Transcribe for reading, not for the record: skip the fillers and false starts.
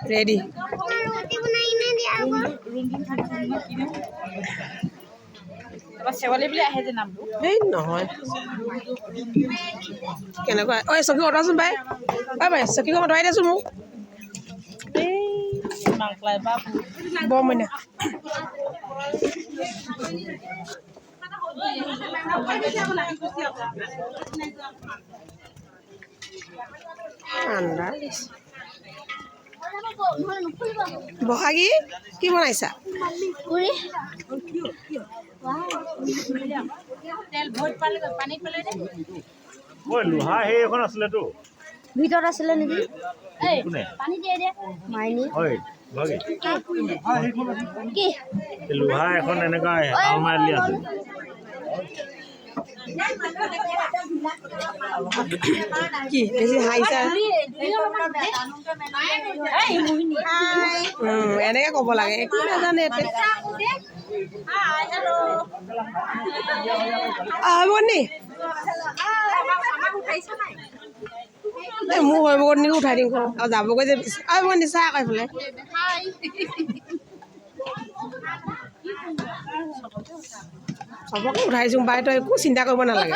ready চেৱালী বুলি আহে যে নামটো এই নহয় কেনেকুৱা ঐ চকী অঁতৰাচোন বাই বাই চকীখন অঁতৰাই দেচোন মোক মাংসলাই বা বৰ মইনা ঠাণ্ডা বহাগী কি বনাইছা লোহা সেই এখন আছিলেতো ভিতৰত আছিলে নেকি কোনে মাইনী কি লোহা এখন এনেকুৱা আলমাৰি আছে কি বেছি হাইছা এনেকে ক'ব লাগে একো নাজানে বনি মোৰ হৈ বনি উঠাই দিম আৰু যাবগৈ যে বনি চাহ আকৌ এইফালে চবকে উঠাইছোঁ বাই তই একো চিন্তা কৰিব নালাগে